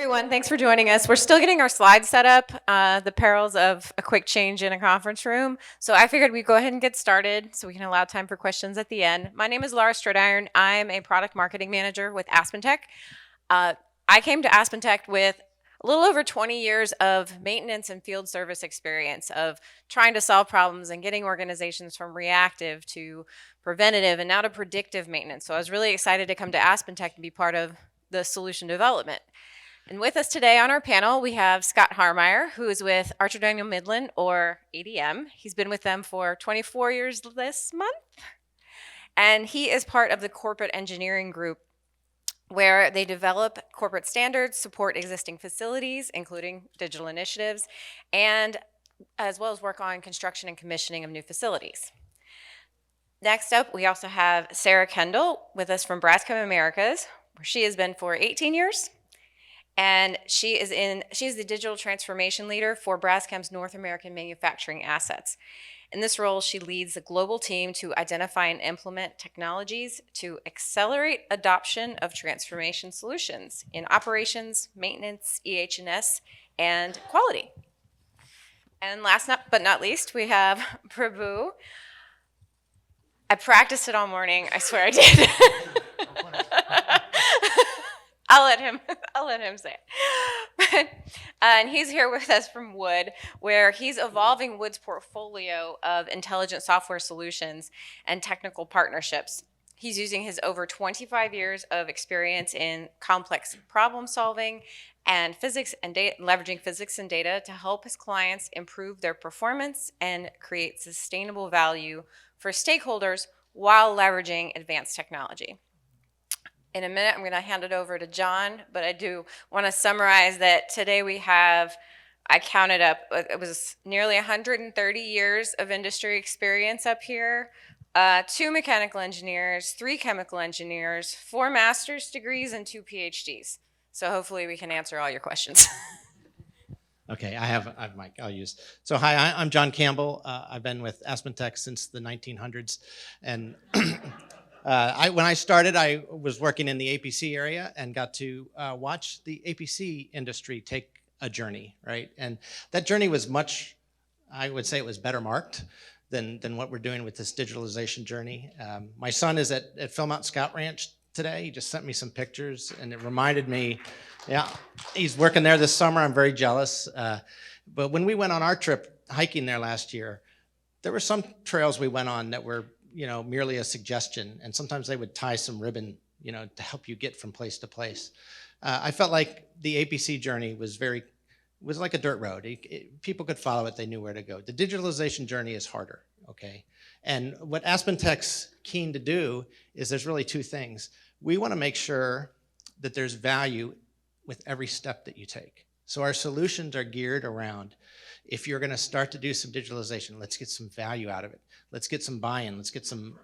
everyone. Thanks for joining us. We're still getting our slides set up, the perils of a quick change in a conference room. So I figured we'd go ahead and get started so we can allow time for questions at the end. My name is Laura Strodiron. I'm a product marketing manager with AspenTech. I came to AspenTech with a little over 20 years of maintenance and field service experience of trying to solve problems and getting organizations from reactive to preventative and now to predictive maintenance. So I was really excited to come to AspenTech and be part of the solution development. And with us today on our panel, we have Scott Harmeyer, who is with Archer Daniel Midland, or ADM. He's been with them for 24 years this month. And he is part of the corporate engineering group, where they develop corporate standards, support existing facilities, including digital initiatives, and as well as work on construction and commissioning of new facilities. Next up, we also have Sarah Kendall with us from Braskem Americas, where she has been for 18 years. And she's the digital transformation leader for Braskem's North American manufacturing assets. In this role, she leads the global team to identify and implement technologies to accelerate adoption of transformation solutions in operations, maintenance, EH&S, and quality. And last but not least, we have Prabhu. I practiced it all morning. I swear I did. I'll let him say it. And he's here with us from Wood, where he's evolving Wood's portfolio of intelligent software solutions and technical partnerships. He's using his over 25 years of experience in complex problem solving and physics and data, leveraging physics and data to help his clients improve their performance and create sustainable value for stakeholders while leveraging advanced technology. In a minute, I'm going to hand it over to John, but I do want to summarize that today we have, I counted up, it was nearly 130 years of industry experience up here, 2 mechanical engineers, 3 chemical engineers, 4 master's degrees, and 2 PhDs. So hopefully we can answer all your questions. Okay, I have mic, I'll use. So hi, I'm John Campbell. I've been with AspenTech since the 1900s. And when I started, I was working in the APC area and got to watch the APC industry take a journey, right? And that journey was much, I would say it was better marked than what we're doing with this digitalization journey. My son is at Philmont Scout Ranch today. He just sent me some pictures and it reminded me, yeah, he's working there this summer. I'm very jealous. But when we went on our trip hiking there last year, there were some trails we went on that were merely a suggestion, and sometimes they would tie some ribbon, to help you get from place to place. I felt like the APC journey was like a dirt road. People could follow it, they knew where to go. The digitalization journey is harder, okay? And what AspenTech's keen to do is there's really 2 things. We want to make sure that there's value with every step that you take. So our solutions are geared around, if you're going to start to do some digitalization, let's get some value out of it. Let's get some buy-in. Let's get some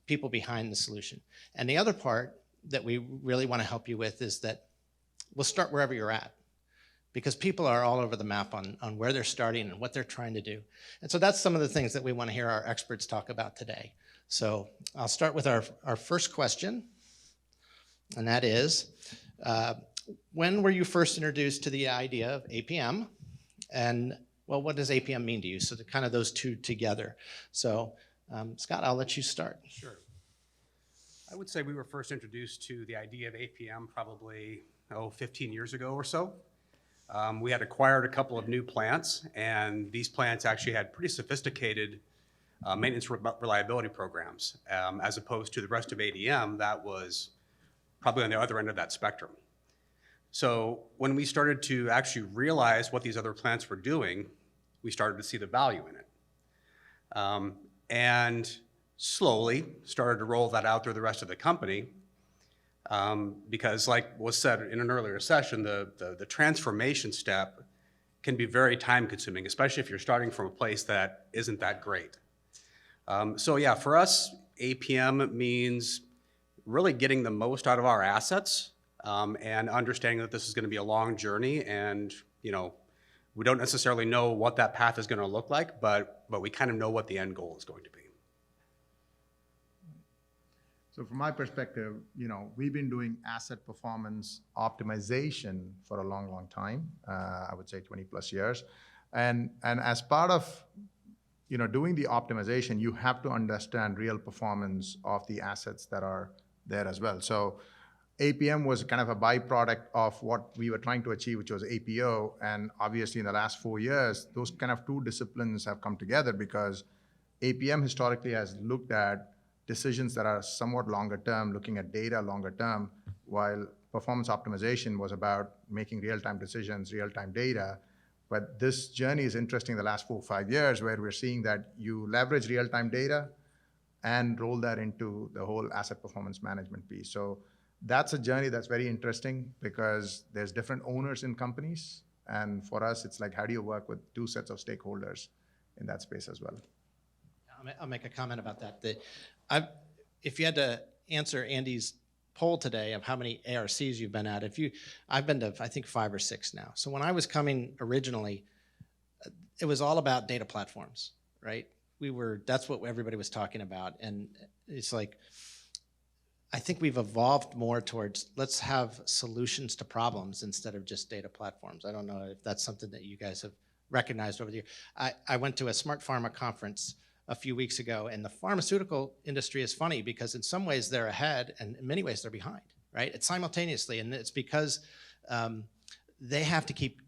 people behind the solution. And the other part that we really want to help you with is that we'll start wherever you're at, because people are all over the map on where they're starting and what they're trying to do. And so that's some of the things that we want to hear our experts talk about today. So I'll start with our first question, and that is, when were you first introduced to the idea of APM? And well, what does APM mean to you? So kind of those 2 together. So Scott, I'll let you start. Sure. I would say we were first introduced to the idea of APM probably 15 years ago or so. We had acquired a couple of new plants, and these plants actually had pretty sophisticated maintenance reliability programs, as opposed to the rest of ADM that was probably on the other end of that spectrum. So when we started to actually realize what these other plants were doing, we started to see the value in it. And slowly started to roll that out through the rest of the company, because like was said in an earlier session, the transformation step can be very time consuming, especially if you're starting from a place that isn't that great. So yeah, for us, APM means really getting the most out of our assets, and understanding that this is going to be a long journey, and we don't necessarily know what that path is going to look like, but we kind of know what the end goal is going to be. So from my perspective, we've been doing asset performance optimization for a long, long time. I would say 20 plus years. And as part of doing the optimization, you have to understand real performance of the assets that are there as well. So APM was kind of a byproduct of what we were trying to achieve, which was APO. And obviously in the last 4 years, those kind of two disciplines have come together because APM historically has looked at decisions that are somewhat longer term, looking at data longer term, while performance optimization was about making real-time decisions, real-time data. But this journey is interesting the last 4 or 5 years where we're seeing that you leverage real-time data and roll that into the whole asset performance management piece. So that's a journey that's very interesting because there's different owners in companies. And for us, it's like, how do you work with two sets of stakeholders in that space as well? I'll make a comment about that. If you had to answer Andy's poll today of how many ARCs you've been at, I've been to, I think, 5 or 6 now. So when I was coming originally, it was all about data platforms, right? That's what everybody was talking about. And it's like, I think we've evolved more towards let's have solutions to problems instead of just data platforms. I don't know if that's something that you guys have recognized over the year. I went to a Smart Pharma conference a few weeks ago, and the pharmaceutical industry is funny because in some ways they're ahead and in many ways they're behind, right? It's simultaneously, and it's because they have to keep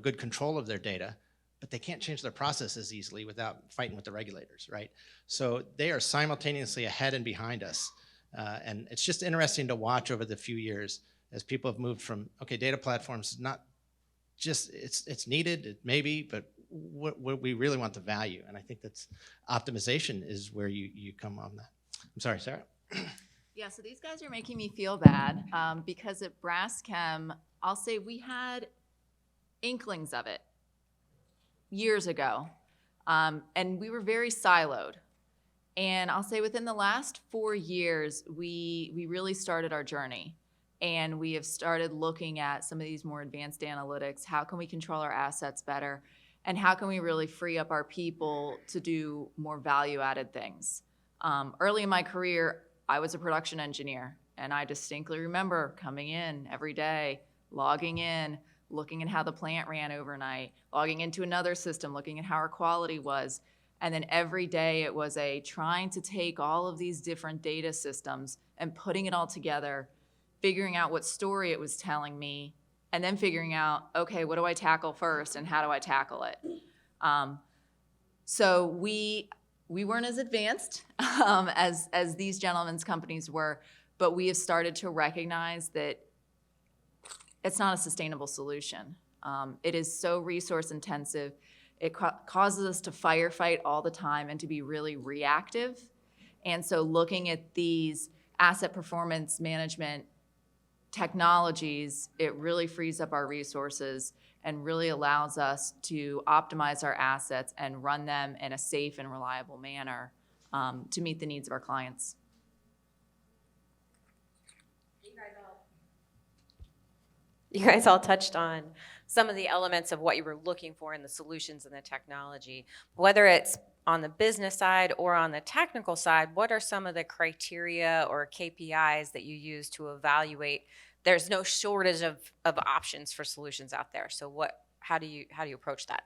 good control of their data, but they can't change their processes easily without fighting with the regulators, right? So they are simultaneously ahead and behind us. And it's just interesting to watch over the few years as people have moved from, okay, data platforms, not just, it's needed, maybe, but what we really want the value. And I think that's optimization is where you come on that. I'm sorry, Sarah. Yeah, so these guys are making me feel bad because at Braschem, I'll say we had inklings of it years ago, and we were very siloed. And I'll say within the last 4 years, we really started our journey. And we have started looking at some of these more advanced analytics. How can we control our assets better? And how can we really free up our people to do more value-added things? Early in my career, I was a production engineer, and I distinctly remember coming in every day, logging in, looking at how the plant ran overnight, logging into another system, looking at how our quality was. And then every day it was trying to take all of these different data systems and putting it all together, figuring out what story it was telling me, and then figuring out, okay, what do I tackle first and how do I tackle it? So we weren't as advanced as these gentlemen's companies were, but we have started to recognize that it's not a sustainable solution. It is so resource intensive. It causes us to firefight all the time and to be really reactive. And so looking at these asset performance management technologies, it really frees up our resources and really allows us to optimize our assets and run them in a safe and reliable manner to meet the needs of our clients. You guys all touched on some of the elements of what you were looking for in the solutions and the technology. Whether it's on the business side or on the technical side, what are some of the criteria or KPIs that you use to evaluate? There's no shortage of options for solutions out there. So how do you approach that?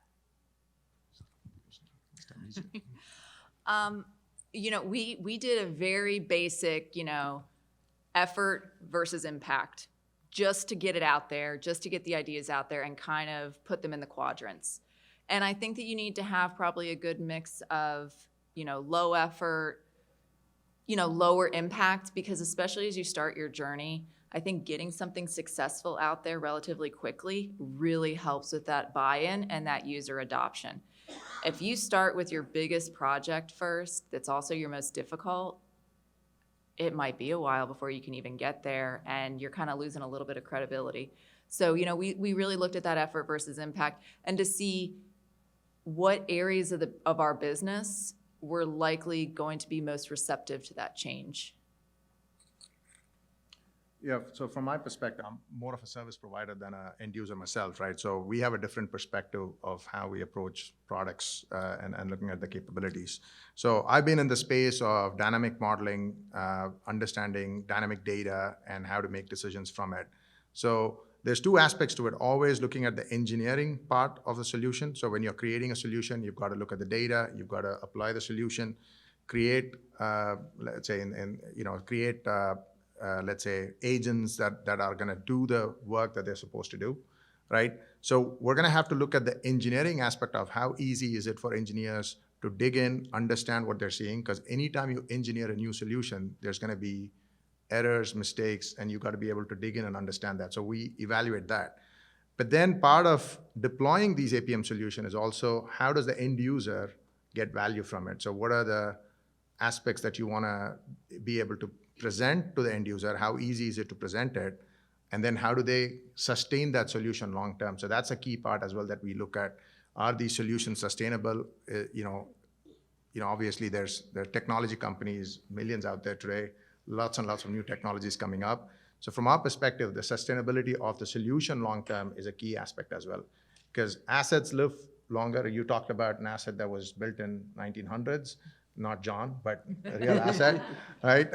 We did a very basic, effort versus impact, just to get it out there, just to get the ideas out there and kind of put them in the quadrants. And I think that you need to have probably a good mix of, low effort, lower impact, because especially as you start your journey, I think getting something successful out there relatively quickly really helps with that buy-in and that user adoption. If you start with your biggest project first, that's also your most difficult, it might be a while before you can even get there, and you're kind of losing a little bit of credibility. So, we really looked at that effort versus impact and to see what areas of our business were likely going to be most receptive to that change. Yeah, so from my perspective, I'm more of a service provider than an end user myself, right? So we have a different perspective of how we approach products and looking at the capabilities. So I've been in the space of dynamic modeling, understanding dynamic data, and how to make decisions from it. So there's two aspects to it, always looking at the engineering part of the solution. So when you're creating a solution, you've got to look at the data, you've got to apply the solution, create, let's say, let's say, agents that are going to do the work that they're supposed to do, right? So we're going to have to look at the engineering aspect of how easy is it for engineers to dig in, understand what they're seeing, because anytime you engineer a new solution, there's going to be errors, mistakes, and you've got to be able to dig in and understand that. So we evaluate that. But then part of deploying these APM solution is also how does the end user get value from it? So what are the aspects that you want to be able to present to the end user? How easy is it to present it? And then how do they sustain that solution long term? So that's a key part as well that we look at. Are these solutions sustainable? Obviously there are technology companies, millions out there today, lots and lots of new technologies coming up. So from our perspective, the sustainability of the solution long term is a key aspect as well. Because assets live longer. You talked about an asset that was built in 1900s. Not John, but a real asset, right?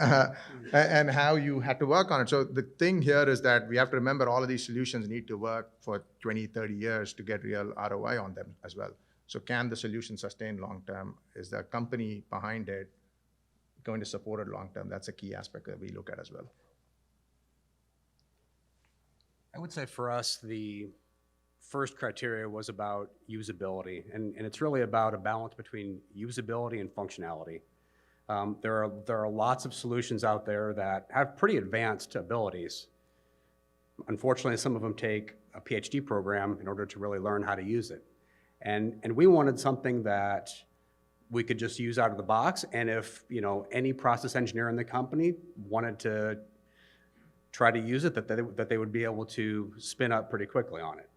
And how you had to work on it. So the thing here is that we have to remember all of these solutions need to work for 20, 30 years to get real ROI on them as well. So can the solution sustain long term? Is the company behind it going to support it long term? That's a key aspect that we look at as well. I would say for us, the first criteria was about usability, and it's really about a balance between usability and functionality. There are lots of solutions out there that have pretty advanced abilities. Unfortunately, some of them take a PhD program in order to really learn how to use it. And we wanted something that we could just use out of the box, and if any process engineer in the company wanted to try to use it, that they would be able to spin up pretty quickly on it.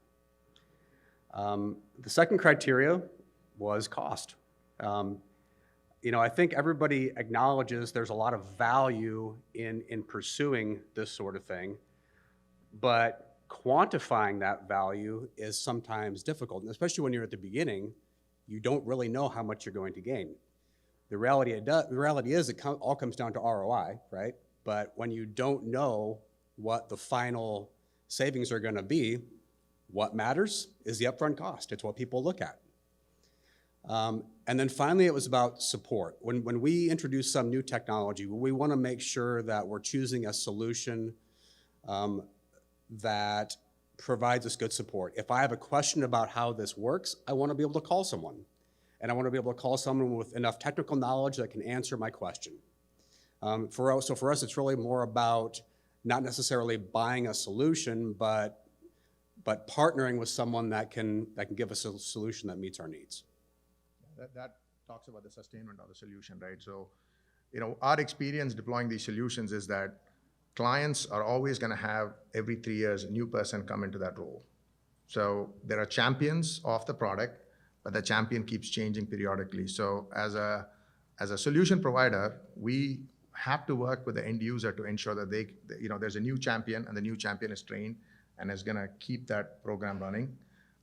The second criteria was cost. I think everybody acknowledges there's a lot of value in pursuing this sort of thing, but quantifying that value is sometimes difficult, and especially when you're at the beginning, you don't really know how much you're going to gain. The reality is it all comes down to ROI, right? But when you don't know what the final savings are going to be, what matters is the upfront cost. It's what people look at. And then finally, it was about support. When we introduce some new technology, we want to make sure that we're choosing a solution that provides us good support. If I have a question about how this works, I want to be able to call someone. And I want to be able to call someone with enough technical knowledge that can answer my question. So for us, it's really more about not necessarily buying a solution, but partnering with someone that can give us a solution that meets our needs. That talks about the sustainment of the solution, right? So, our experience deploying these solutions is that clients are always going to have every 3 years a new person come into that role. So there are champions of the product, but the champion keeps changing periodically. So as a solution provider, we have to work with the end user to ensure that there's a new champion, and the new champion is trained and is going to keep that program running.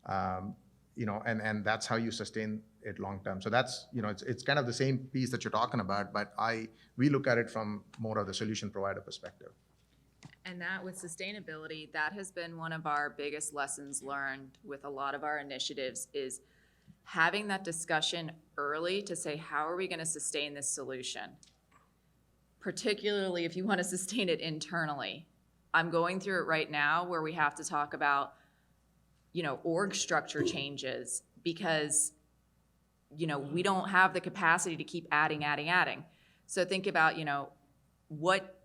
And that's how you sustain it long term. So that's, it's kind of the same piece that you're talking about, but we look at it from more of the solution provider perspective. And that with sustainability, that has been one of our biggest lessons learned with a lot of our initiatives, is having that discussion early to say, how are we going to sustain this solution? Particularly if you want to sustain it internally. I'm going through it right now where we have to talk about, org structure changes, because, we don't have the capacity to keep adding. So think about, what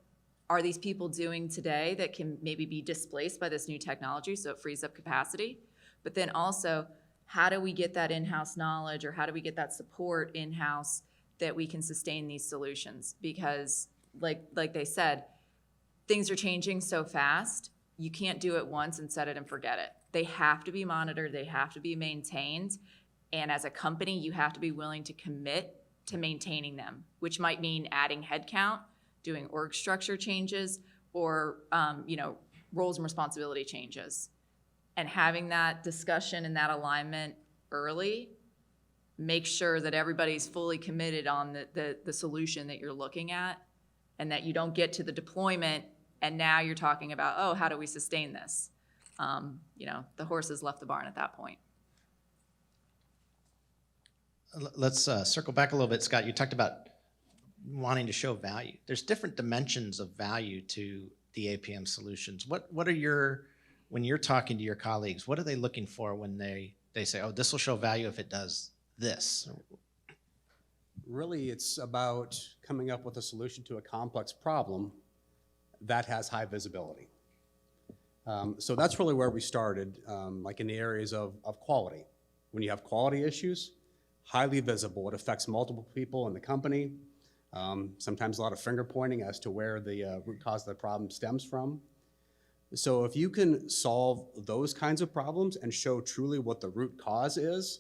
are these people doing today that can maybe be displaced by this new technology, so it frees up capacity? But then also, how do we get that in-house knowledge, or how do we get that support in-house that we can sustain these solutions? Because like they said, things are changing so fast, you can't do it once and set it and forget it. They have to be monitored, they have to be maintained, and as a company, you have to be willing to commit to maintaining them, which might mean adding headcount, doing org structure changes, or, roles and responsibility changes. And having that discussion and that alignment early, make sure that everybody's fully committed on the solution that you're looking at, and that you don't get to the deployment and now you're talking about, oh, how do we sustain this? The horse has left the barn at that point. Let's circle back a little bit, Scott. You talked about wanting to show value. There's different dimensions of value to the APM solutions. What are when you're talking to your colleagues, what are they looking for when they say, oh, this will show value if it does this? Really, it's about coming up with a solution to a complex problem that has high visibility. So that's really where we started, like in the areas of quality. When you have quality issues, highly visible, it affects multiple people in the company, sometimes a lot of finger pointing as to where the root cause of the problem stems from. So if you can solve those kinds of problems and show truly what the root cause is,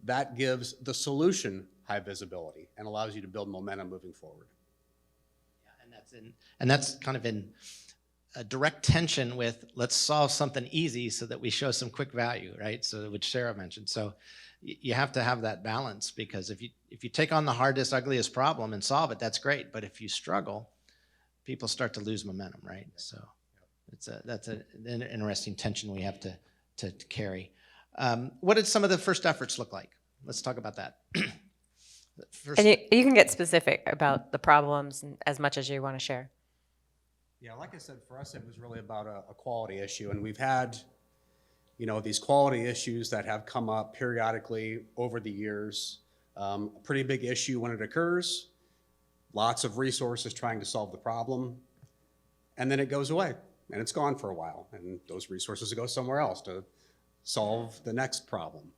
that gives the solution high visibility and allows you to build momentum moving forward. Yeah, and that's kind of in a direct tension with let's solve something easy so that we show some quick value, right? So which Sarah mentioned. So you have to have that balance, because if you take on the hardest, ugliest problem and solve it, that's great. But if you struggle, people start to lose momentum, right? So that's an interesting tension we have to carry. What did some of the first efforts look like? Let's talk about that. And you can get specific about the problems as much as you want to share. Yeah, like I said, for us, it was really about a quality issue. And we've had, these quality issues that have come up periodically over the years. A pretty big issue when it occurs, lots of resources trying to solve the problem, and then it goes away, and it's gone for a while. And those resources go somewhere else to solve the next problem.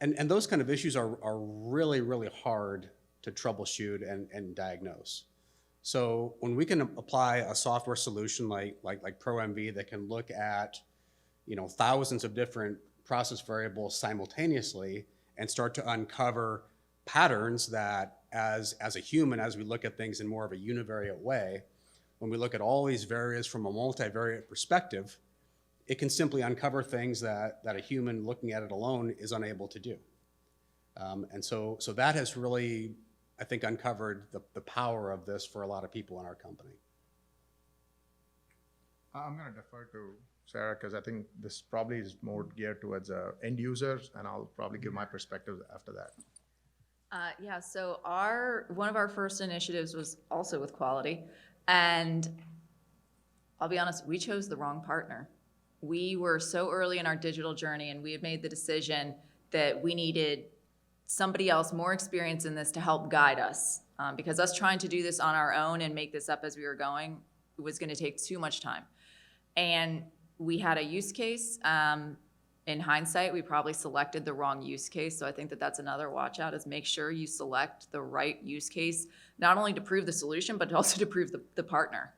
And those kind of issues are really, really hard to troubleshoot and diagnose. So when we can apply a software solution like ProMV that can look at thousands of different process variables simultaneously and start to uncover patterns that as a human, as we look at things in more of a univariate way, when we look at all these variables from a multivariate perspective, it can simply uncover things that a human looking at it alone is unable to do. And so that has really, I think, uncovered the power of this for a lot of people in our company. I'm going to defer to Sarah, because I think this probably is more geared towards end users, and I'll probably give my perspective after that. Yeah, so one of our first initiatives was also with quality, and I'll be honest, we chose the wrong partner. We were so early in our digital journey, and we had made the decision that we needed somebody else more experienced in this to help guide us, because us trying to do this on our own and make this up as we were going was going to take too much time. And we had a use case. In hindsight, we probably selected the wrong use case. So I think that's another watch out, is make sure you select the right use case, not only to prove the solution, but also to prove the partner.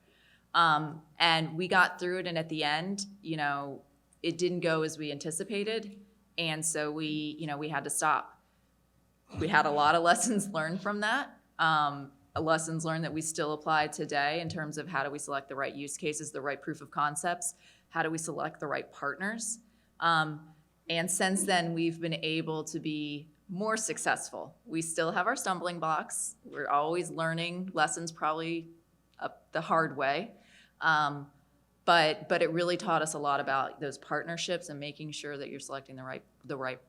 And we got through it, and at the end, it didn't go as we anticipated. And so we had to stop. We had a lot of lessons learned from that. Lessons learned that we still apply today in terms of how do we select the right use cases, the right proof of concepts, how do we select the right partners. And since then, we've been able to be more successful. We still have our stumbling blocks. We're always learning lessons, probably the hard way. But it really taught us a lot about those partnerships and making sure that you're selecting the right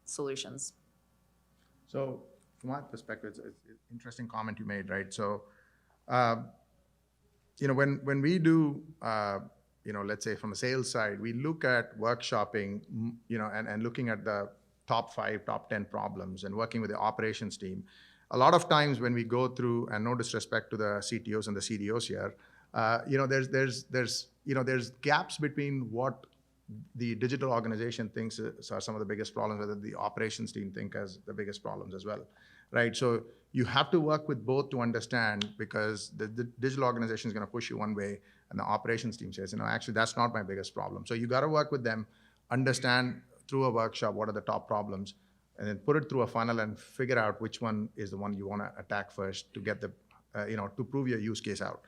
solutions. So from my perspective, it's an interesting comment you made, right? So, when we do, let's say from a sales side, we look at workshopping, and looking at the top 5, top 10 problems and working with the operations team. A lot of times when we go through, and no disrespect to the CTOs and the CDOs here, there's gaps between what the digital organization thinks are some of the biggest problems, whether the operations team think as the biggest problems as well, right? So you have to work with both to understand, because the digital organization is going to push you one way, and the operations team says, actually that's not my biggest problem. So you got to work with them, understand through a workshop what are the top problems, and then put it through a funnel and figure out which one is the one you want to attack first to get the to prove your use case out.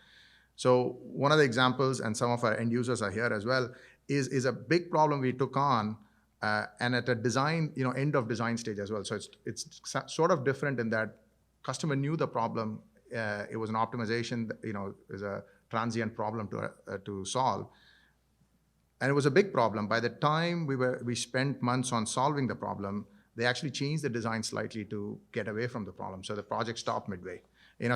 So one of the examples, and some of our end users are here as well, is a big problem we took on, and at a design, end of design stage as well. So it's sort of different in that customer knew the problem. It was an optimization, is a transient problem to solve. And it was a big problem. By the time we spent months on solving the problem, they actually changed the design slightly to get away from the problem. So the project stopped midway.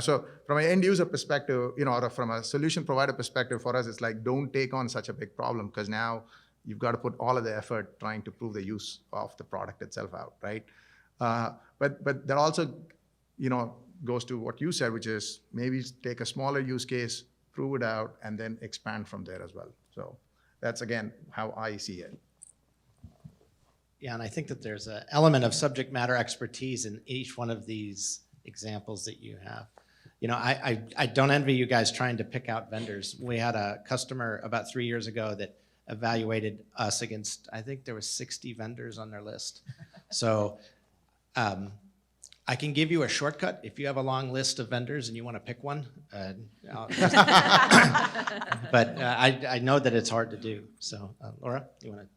So from an end user perspective, or from a solution provider perspective, for us, it's like, don't take on such a big problem, because now you've got to put all of the effort trying to prove the use of the product itself out, right? But that also, goes to what you said, which is maybe take a smaller use case, prove it out, and then expand from there as well. So that's, again, how I see it. Yeah, and I think that there's an element of subject matter expertise in each one of these examples that you have. I don't envy you guys trying to pick out vendors. We had a customer about 3 years ago that evaluated us against, I think there was 60 vendors on their list. So I can give you a shortcut if you have a long list of vendors and you want to pick one. But I know that it's hard to do. So Laura, you want to?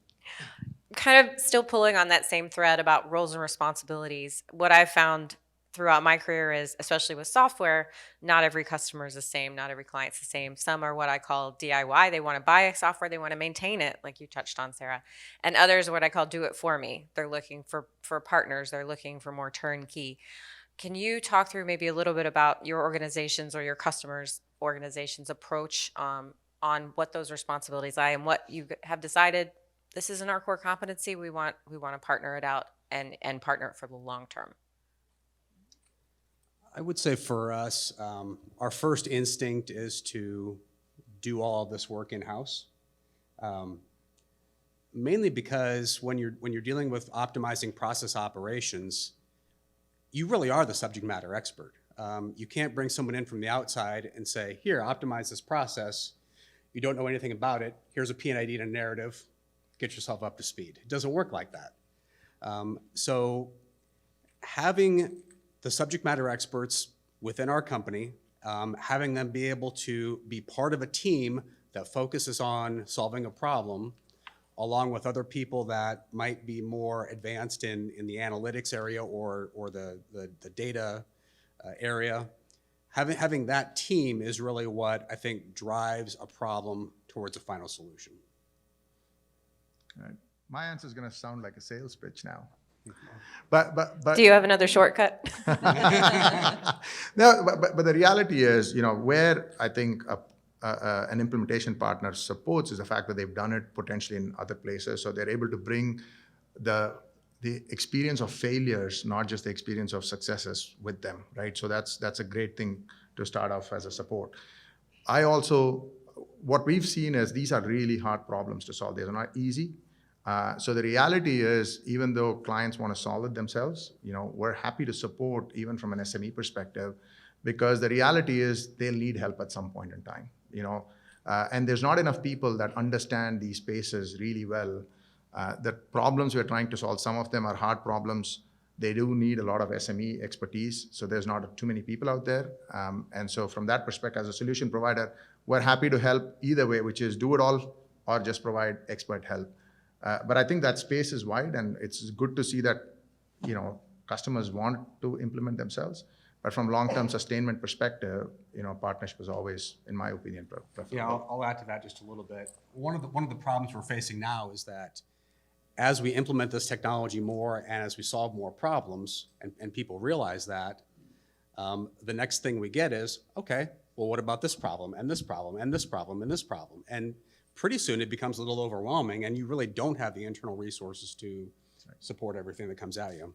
Kind of still pulling on that same thread about roles and responsibilities. What I've found throughout my career is, especially with software, not every customer is the same. Not every client's the same. Some are what I call DIY. They want to buy a software. They want to maintain it, like you touched on, Sarah. And others are what I call do it for me. They're looking for partners. They're looking for more turnkey. Can you talk through maybe a little bit about your organization's or your customers' organization's approach on what those responsibilities are and what you have decided this isn't our core competency. We want to partner it out and partner it for the long term? I would say for us, our first instinct is to do all of this work in-house. Mainly because when you're dealing with optimizing process operations, you really are the subject matter expert. You can't bring someone in from the outside and say, here, optimize this process. You don't know anything about it. Here's a P&ID and a narrative. Get yourself up to speed. It doesn't work like that. So having the subject matter experts within our company, having them be able to be part of a team that focuses on solving a problem, along with other people that might be more advanced in the analytics area or the data area. Having that team is really what I think drives a problem towards a final solution. Right. My answer is going to sound like a sales pitch now. But Do you have another shortcut? No, but the reality is, where I think an implementation partner supports is the fact that they've done it potentially in other places, so they're able to bring the experience of failures, not just the experience of successes, with them, right? So that's a great thing to start off as a support. What we've seen is these are really hard problems to solve. They're not easy. So the reality is, even though clients want to solve it themselves, we're happy to support even from an SME perspective, because the reality is they'll need help at some point in time, and there's not enough people that understand these spaces really well. The problems we're trying to solve, some of them are hard problems. They do need a lot of SME expertise, so there's not too many people out there. And so from that perspective, as a solution provider, we're happy to help either way, which is do it all or just provide expert help. But I think that space is wide, and it's good to see that, customers want to implement themselves. But from long-term sustainment perspective, partnership is always, in my opinion, preferable. Yeah, I'll add to that just a little bit. One of the problems we're facing now is that as we implement this technology more and as we solve more problems, and people realize that, the next thing we get is, okay, well, what about this problem and this problem and this problem and this problem? And pretty soon it becomes a little overwhelming, and you really don't have the internal resources to support everything that comes at you.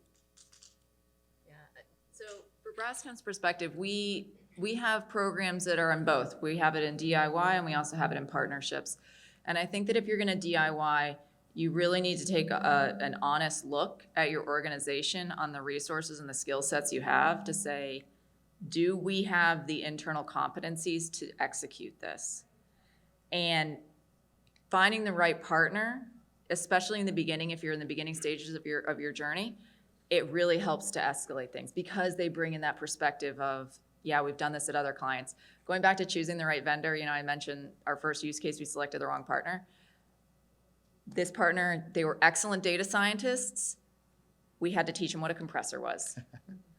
Yeah. So for Brascom's perspective, we have programs that are in both. We have it in DIY and we also have it in partnerships. And I think that if you're going to DIY, you really need to take an honest look at your organization on the resources and the skill sets you have to say, do we have the internal competencies to execute this? And finding the right partner, especially in the beginning, if you're in the beginning stages of your journey, it really helps to escalate things because they bring in that perspective of yeah, we've done this at other clients. Going back to choosing the right vendor, I mentioned our first use case, we selected the wrong partner. This partner, they were excellent data scientists. We had to teach them what a compressor was.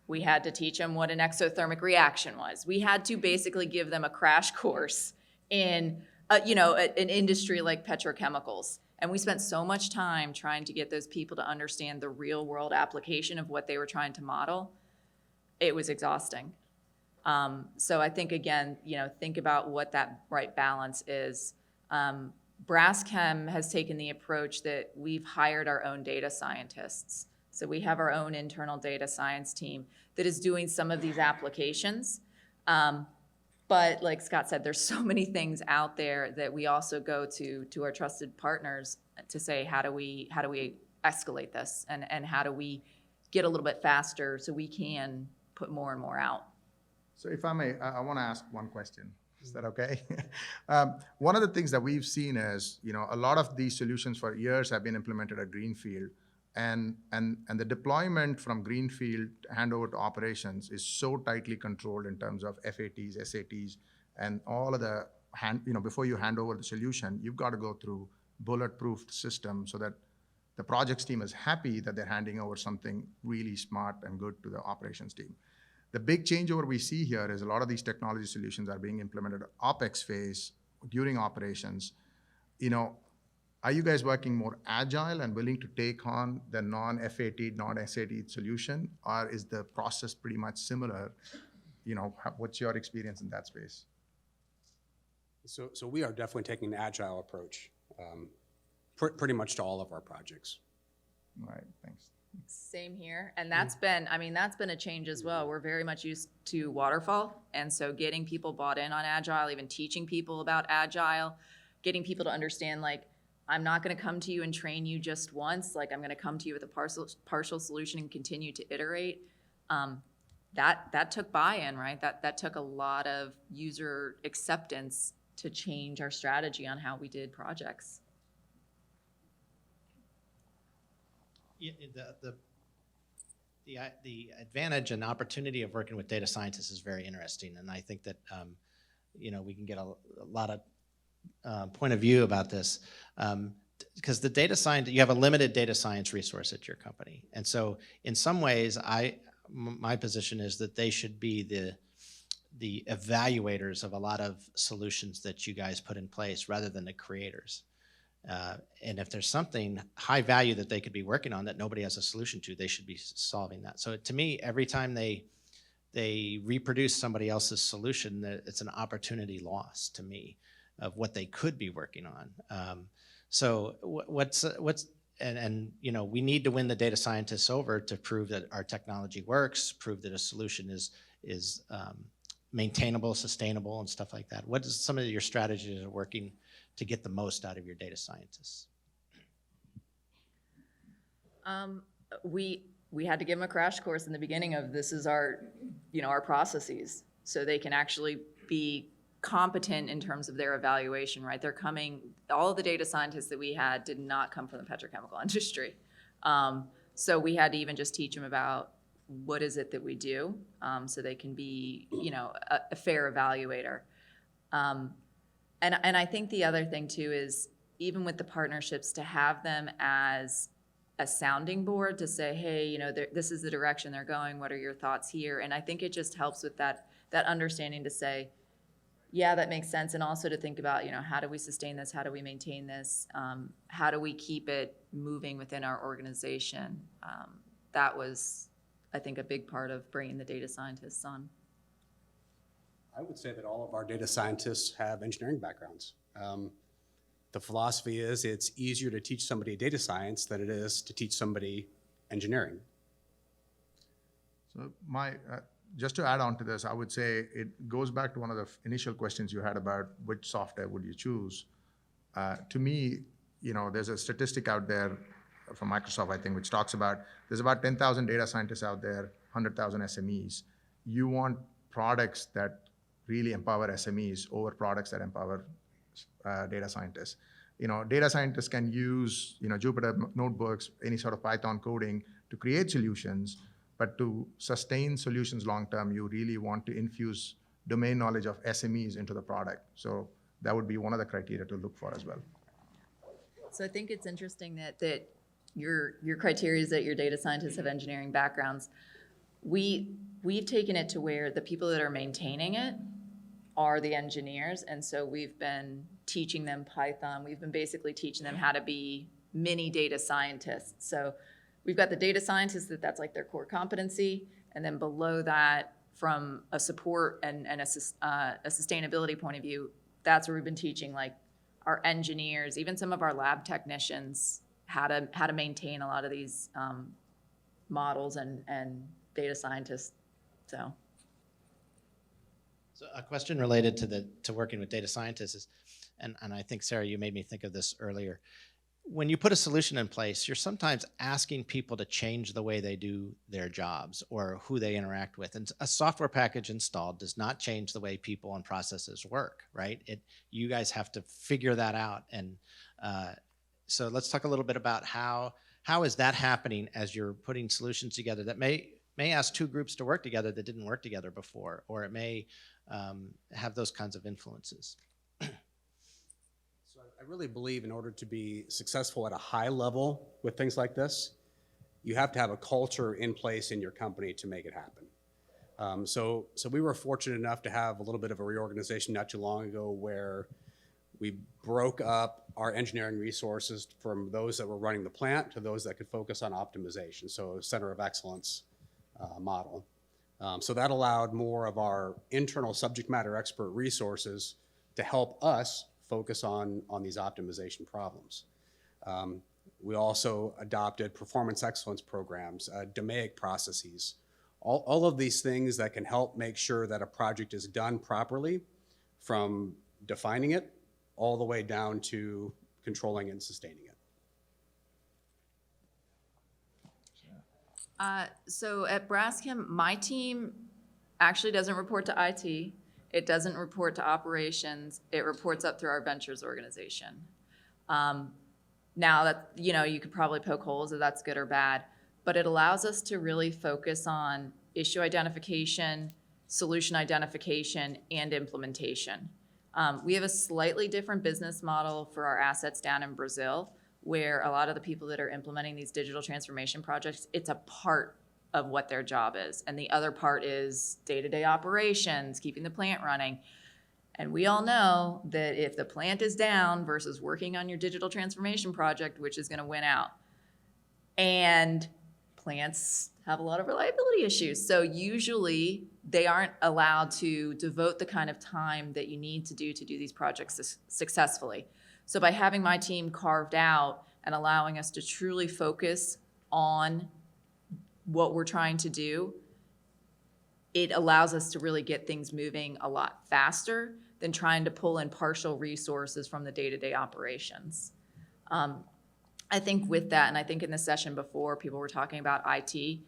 We had to teach them what an exothermic reaction was. We had to basically give them a crash course in, an industry like petrochemicals. And we spent so much time trying to get those people to understand the real world application of what they were trying to model. It was exhausting. So I think, again, think about what that right balance is. Braschem has taken the approach that we've hired our own data scientists. So we have our own internal data science team that is doing some of these applications. But like Scott said, there's so many things out there that we also go to our trusted partners to say, how do we escalate this, and how do we get a little bit faster so we can put more and more out. So if I may, I want to ask one question. Is that okay? One of the things that we've seen is, a lot of these solutions for years have been implemented at Greenfield, and the deployment from Greenfield handover to operations is so tightly controlled in terms of FATs, SATs, and all of the before you hand over the solution, you've got to go through bulletproof system so that the projects team is happy that they're handing over something really smart and good to the operations team. The big changeover we see here is a lot of these technology solutions are being implemented at OpEx phase during operations. Are you guys working more agile and willing to take on the non-FAT, non-SAT solution, or is the process pretty much similar? What's your experience in that space? So we are definitely taking an agile approach, pretty much to all of our projects. All right, thanks. Same here, and that's been a change as well. We're very much used to waterfall, and so getting people bought in on agile, even teaching people about agile, getting people to understand, like, I'm not going to come to you and train you just once. Like, I'm going to come to you with a partial solution and continue to iterate. That took buy-in, right? That took a lot of user acceptance to change our strategy on how we did projects. The advantage and opportunity of working with data scientists is very interesting, and I think that we can get a lot of point of view about this, because the data science, you have a limited data science resource at your company, and so in some ways, my position is that they should be the evaluators of a lot of solutions that you guys put in place rather than the creators. And if there's something high value that they could be working on that nobody has a solution to, they should be solving that. So to me, every time they reproduce somebody else's solution, it's an opportunity loss to me of what they could be working on. So we need to win the data scientists over to prove that our technology works, prove that a solution is maintainable, sustainable, and stuff like that. What is some of your strategies that are working to get the most out of your data scientists? We had to give them a crash course in the beginning of this is our processes, so they can actually be competent in terms of their evaluation, right? All of the data scientists that we had did not come from the petrochemical industry. So we had to even just teach them about what is it that we do, so they can be, a fair evaluator. And I think the other thing too is, even with the partnerships, to have them as a sounding board to say, hey, this is the direction they're going. What are your thoughts here? And I think it just helps with that understanding to say, yeah, that makes sense. And also to think about, how do we sustain this? How do we maintain this? How do we keep it moving within our organization? That was, I think, a big part of bringing the data scientists on. I would say that all of our data scientists have engineering backgrounds. The philosophy is it's easier to teach somebody data science than it is to teach somebody engineering. So just to add on to this, I would say it goes back to one of the initial questions you had about which software would you choose. To me, there's a statistic out there from Microsoft, I think, which talks about there's about 10,000 data scientists out there, 100,000 SMEs. You want products that really empower SMEs over products that empower data scientists. Data scientists can use Jupyter notebooks, any sort of Python coding to create solutions, But to sustain solutions long-term, you really want to infuse domain knowledge of SMEs into the product. So that would be one of the criteria to look for as well. So I think it's interesting that your criteria is that your data scientists have engineering backgrounds. We've taken it to where the people that are maintaining it are the engineers, and so we've been teaching them Python. We've been basically teaching them how to be mini data scientists. So we've got the data scientists that's like their core competency, and then below that, from a support and a sustainability point of view, that's where we've been teaching like our engineers, even some of our lab technicians, how to maintain a lot of these models and data scientists. So a question related to working with data scientists is, and I think, Sarah, you made me think of this earlier. When you put a solution in place, you're sometimes asking people to change the way they do their jobs or who they interact with. And a software package installed does not change the way people and processes work, right? You guys have to figure that out. And so let's talk a little bit about how is that happening as you're putting solutions together that may ask two groups to work together that didn't work together before, or it may have those kinds of influences. So I really believe in order to be successful at a high level with things like this, you have to have a culture in place in your company to make it happen. So we were fortunate enough to have a little bit of a reorganization not too long ago where we broke up our engineering resources from those that were running the plant to those that could focus on optimization, so a center of excellence model. So that allowed more of our internal subject matter expert resources to help us focus on these optimization problems. We also adopted performance excellence programs, DMAIC processes, all of these things that can help make sure that a project is done properly, from defining it all the way down to controlling and sustaining it. So at Braskem, my team actually doesn't report to IT. It doesn't report to operations. It reports up through our ventures organization. Now that, you could probably poke holes if that's good or bad, but it allows us to really focus on issue identification, solution identification, and implementation. We have a slightly different business model for our assets down in Brazil, where a lot of the people that are implementing these digital transformation projects, it's a part of what their job is. And the other part is day-to-day operations, keeping the plant running. And we all know that if the plant is down versus working on your digital transformation project, which is gonna win out. And plants have a lot of reliability issues. So usually they aren't allowed to devote the kind of time that you need to do these projects successfully. So by having my team carved out and allowing us to truly focus on what we're trying to do, it allows us to really get things moving a lot faster than trying to pull in partial resources from the day-to-day operations. I think with that, and I think in the session before, people were talking about IT.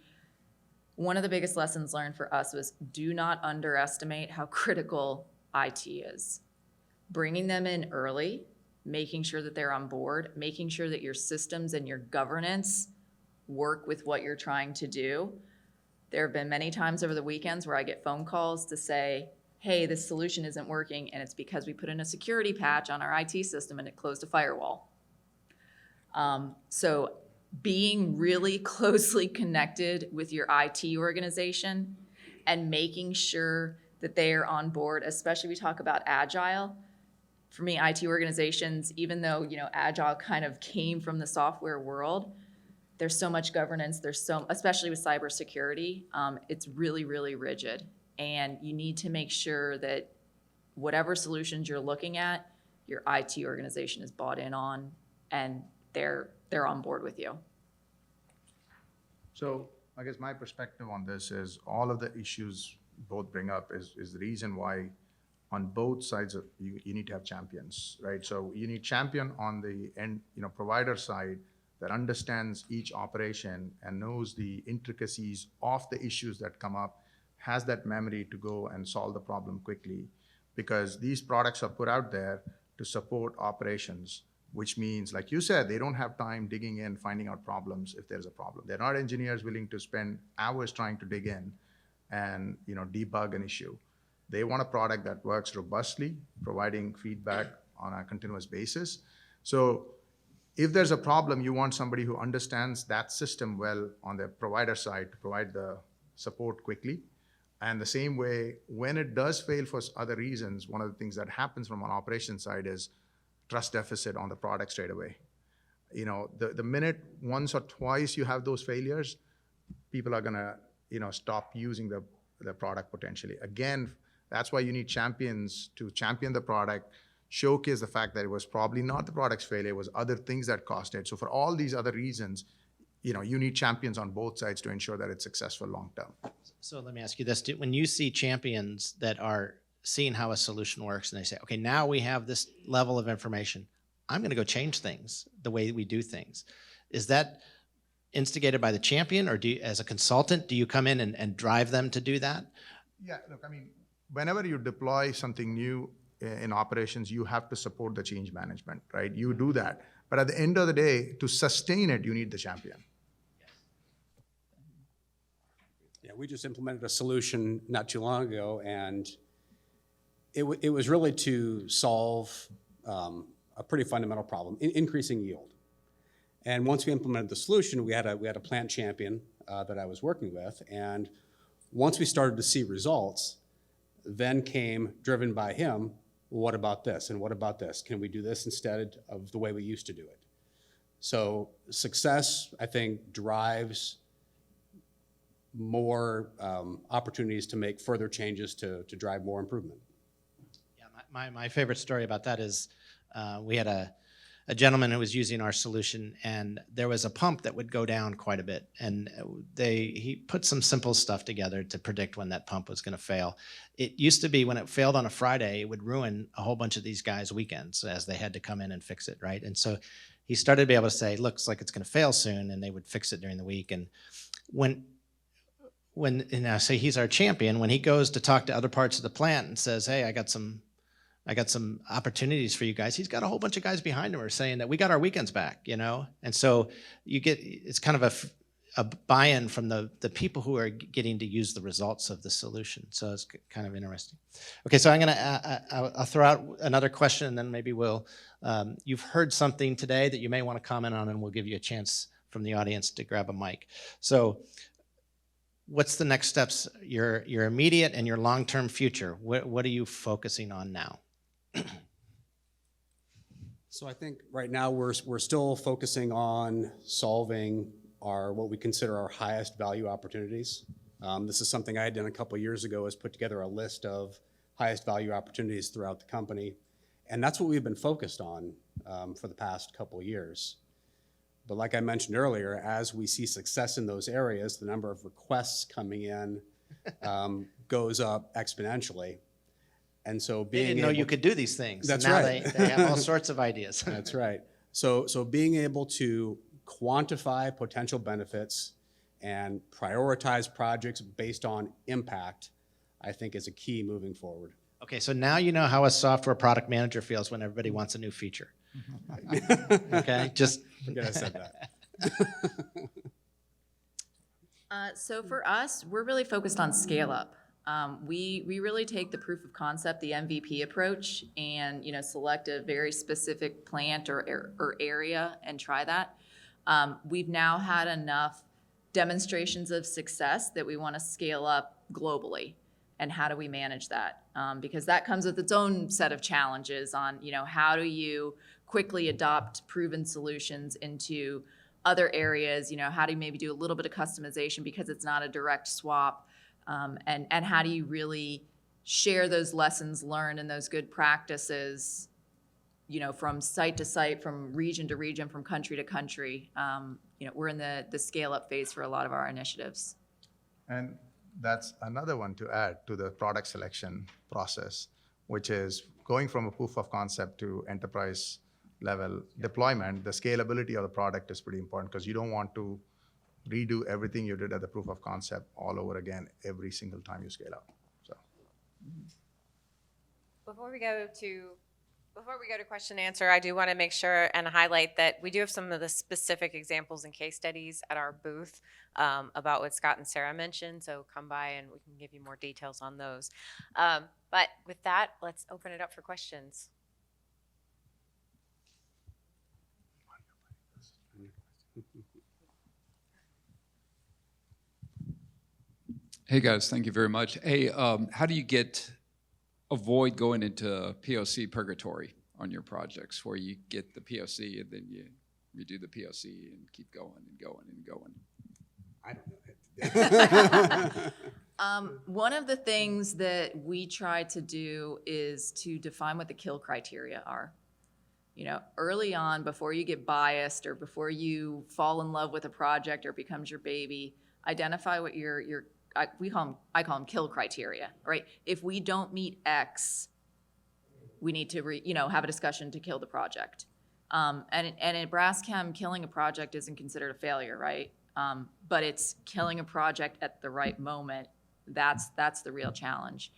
One of the biggest lessons learned for us was do not underestimate how critical IT is. Bringing them in early, making sure that they're on board, making sure that your systems and your governance work with what you're trying to do. There have been many times over the weekends where I get phone calls to say, hey, this solution isn't working, and it's because we put in a security patch on our IT system and it closed a firewall. So being really closely connected with your IT organization and making sure that they are on board, especially we talk about agile. For me, IT organizations, even though agile kind of came from the software world, there's so much governance, especially with cybersecurity, it's really, really rigid. And you need to make sure that whatever solutions you're looking at, your IT organization is bought in on and they're on board with you. So I guess my perspective on this is all of the issues both bring up is the reason why on both sides of you need to have champions, right? So you need champion on the end, provider side that understands each operation and knows the intricacies of the issues that come up, has that memory to go and solve the problem quickly, because these products are put out there to support operations. which means, like you said, they don't have time digging in, finding out problems if there's a problem. They're not engineers willing to spend hours trying to dig in and debug an issue. They want a product that works robustly, providing feedback on a continuous basis. So if there's a problem, you want somebody who understands that system well on the provider side to provide the support quickly. And the same way, when it does fail for other reasons, one of the things that happens from an operations side is trust deficit on the product straight away. The minute once or twice you have those failures, people are gonna stop using the product potentially. Again, that's why you need champions to champion the product, showcase the fact that it was probably not the product's failure, it was other things that caused it. So for all these other reasons, you need champions on both sides to ensure that it's successful long term. So let me ask you this. When you see champions that are seeing how a solution works and they say, okay, now we have this level of information, I'm going to go change things, the way we do things. Is that instigated by the champion, or as a consultant, do you come in and drive them to do that? Yeah, look, I mean, whenever you deploy something new in operations, you have to support the change management, right? You do that. But at the end of the day, to sustain it, you need the champion. Yeah, we just implemented a solution not too long ago, and it was really to solve a pretty fundamental problem, increasing yield. And once we implemented the solution, we had a plant champion that I was working with, and once we started to see results, then came, driven by him, well, what about this and what about this? Can we do this instead of the way we used to do it? So success, I think, drives more opportunities to make further changes to drive more improvement. Yeah, my favorite story about that is we had a gentleman who was using our solution, and there was a pump that would go down quite a bit, and he put some simple stuff together to predict when that pump was going to fail. It used to be when it failed on a Friday, it would ruin a whole bunch of these guys' weekends as they had to come in and fix it, right? And so he started to be able to say, looks like it's going to fail soon, and they would fix it during the week. And when say he's our champion, when he goes to talk to other parts of the plant and says, hey, I got some opportunities for you guys, he's got a whole bunch of guys behind him who are saying that we got our weekends back, And so it's kind of a buy-in from the people who are getting to use the results of the solution. So it's kind of interesting. Okay, so I'll throw out another question, and then maybe you've heard something today that you may want to comment on, and we'll give you a chance from the audience to grab a mic. So what's the next steps, your immediate and your long-term future? What are you focusing on now? So I think right now we're still focusing on solving what we consider our highest value opportunities. This is something I had done a couple of years ago, is put together a list of highest value opportunities throughout the company. And that's what we've been focused on for the past couple of years. But like I mentioned earlier, as we see success in those areas, the number of requests coming in goes up exponentially. And so They didn't know you could do these things. That's and now right. They have all sorts of ideas. That's right. So being able to quantify potential benefits and prioritize projects based on impact, I think, is a key moving forward. Okay, so now you know how a software product manager feels when everybody wants a new feature. Okay, just Forget I said that. So for us, we're really focused on scale up. We really take the proof of concept, the MVP approach, and select a very specific plant or area and try that. We've now had enough demonstrations of success that we want to scale up globally. And how do we manage that? Because that comes with its own set of challenges on, how do you quickly adopt proven solutions into other areas? How do you maybe do a little bit of customization because it's not a direct swap? And how do you really share those lessons learned and those good practices, from site to site, from region to region, from country to country? We're in the scale up phase for a lot of our initiatives. And that's another one to add to the product selection process, which is going from a proof of concept to enterprise level deployment. The scalability of the product is pretty important because you don't want to redo everything you did at the proof of concept all over again every single time you scale up. So Before we go to Before we go to question and answer, I do want to make sure and highlight that we do have some of the specific examples and case studies at our booth about what Scott and Sarah mentioned. So come by and we can give you more details on those. But with that, let's open it up for questions. Hey guys, thank you very much. Hey, how do you avoid going into POC purgatory on your projects, where you get the POC and then you redo the POC and keep going and going and going? I don't know. One of the things that we try to do is to define what the kill criteria are. You know, early on, before you get biased or before you fall in love with a project or it becomes your baby, identify what I call them kill criteria, right? If we don't meet X, we need to have a discussion to kill the project. And at Braskem, killing a project isn't considered a failure, right? But it's killing a project at the right moment. That's the real challenge.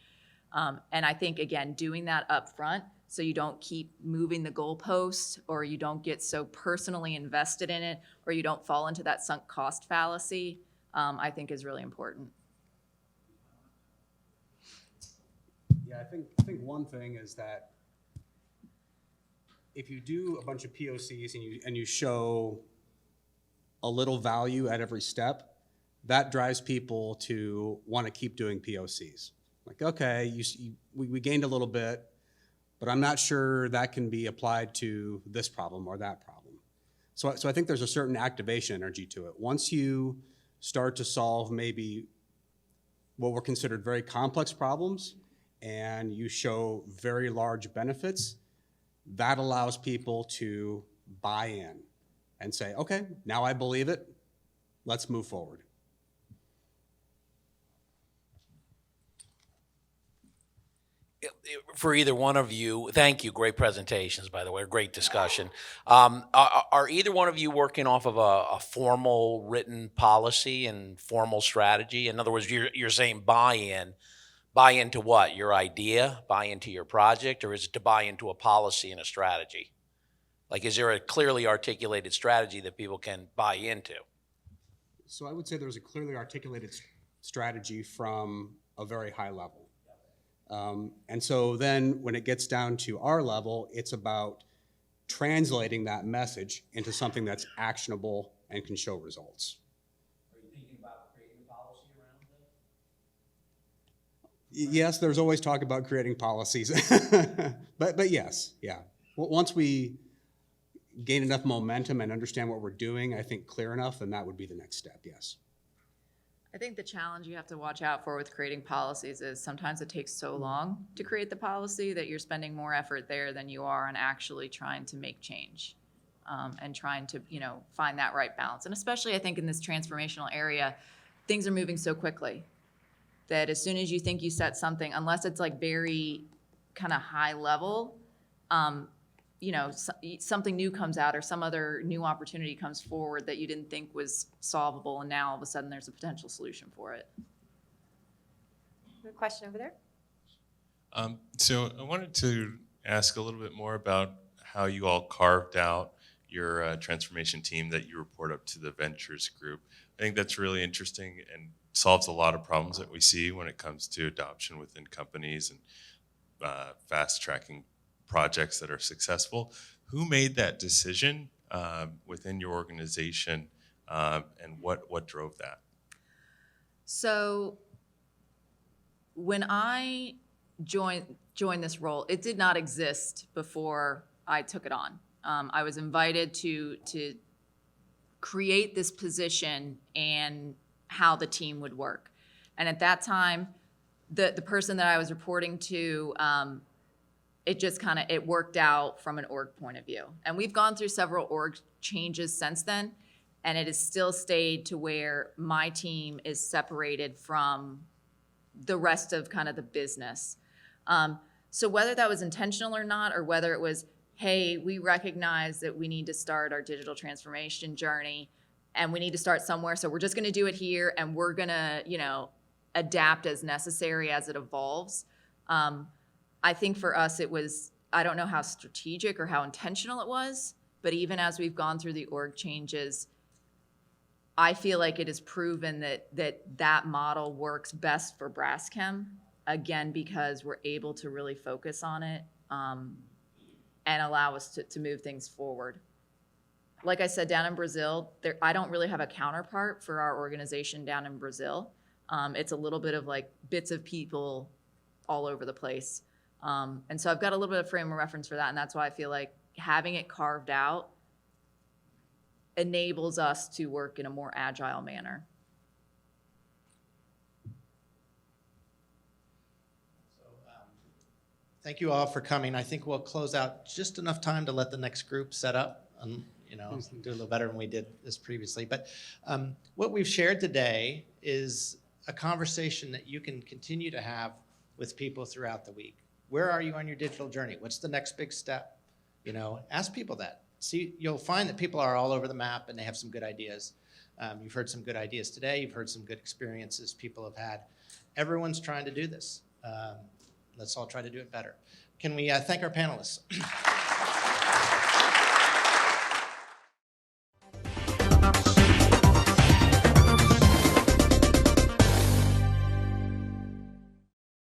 And I think, again, doing that up front so you don't keep moving the goalposts, or you don't get so personally invested in it, or you don't fall into that sunk cost fallacy, I think is really important. Yeah, I think one thing is that if you do a bunch of POCs and you show a little value at every step, that drives people to want to keep doing POCs. Like, okay, we gained a little bit, but I'm not sure that can be applied to this problem or that problem. So I think there's a certain activation energy to it. Once you start to solve maybe what were considered very complex problems, and you show very large benefits, that allows people to buy in and say, okay, now I believe it, let's move forward. For either one of you, thank you. Great presentations, by the way. Great discussion. Are either one of you working off of a formal written policy and formal strategy? In other words, you're saying buy-in. Buy into what? Your idea? Buy into your project? Or is it to buy into a policy and a strategy? Like, is there a clearly articulated strategy that people can buy into? So I would say there's a clearly articulated strategy from a very high level. And so then when it gets down to our level, it's about translating that message into something that's actionable and can show results. Are you thinking about creating policy around this? Yes, there's always talk about creating policies, but yes, yeah. Once we gain enough momentum and understand what we're doing, I think clear enough, then that would be the next step, yes. I think the challenge you have to watch out for with creating policies is sometimes it takes so long to create the policy that you're spending more effort there than you are on actually trying to make change, and trying to, find that right balance. And especially I think in this transformational area, things are moving so quickly that as soon as you think you set something, unless it's like very kind of high level, something new comes out or some other new opportunity comes forward that you didn't think was solvable, and now all of a sudden there's a potential solution for it. A question over there? So I wanted to ask a little bit more about how you all carved out your transformation team that you report up to the ventures group. I think that's really interesting and solves a lot of problems that we see when it comes to adoption within companies and fast tracking projects that are successful. Who made that decision within your organization, and what drove that? So when I joined this role, it did not exist before I took it on. I was invited to create this position and how the team would work. And at that time, the person that I was reporting to, it worked out from an org point of view. And we've gone through several org changes since then, and it has still stayed to where my team is separated from the rest of kind of the business. So whether that was intentional or not, or whether it was, hey, we recognize that we need to start our digital transformation journey and we need to start somewhere, so we're just gonna do it here and we're gonna, adapt as necessary as it evolves. I think for us, it was I don't know how strategic or how intentional it was, but even as we've gone through the org changes, I feel like it is proven that model works best for Braskem, again, because we're able to really focus on it and allow us to move things forward. Like I said, down in Brazil, I don't really have a counterpart for our organization down in Brazil. It's a little bit of like bits of people all over the place. And so I've got a little bit of frame of reference for that, and that's why I feel like having it carved out enables us to work in a more agile manner. Thank you all for coming. I think we'll close out just enough time to let the next group set up and do a little better than we did this previously. But what we've shared today is a conversation that you can continue to have with people throughout the week. Where are you on your digital journey? What's the next big step? Ask people that. See, you'll find that people are all over the map and they have some good ideas. You've heard some good ideas today. You've heard some good experiences people have had. Everyone's trying to do this. Let's all try to do it better. Can we thank our panelists?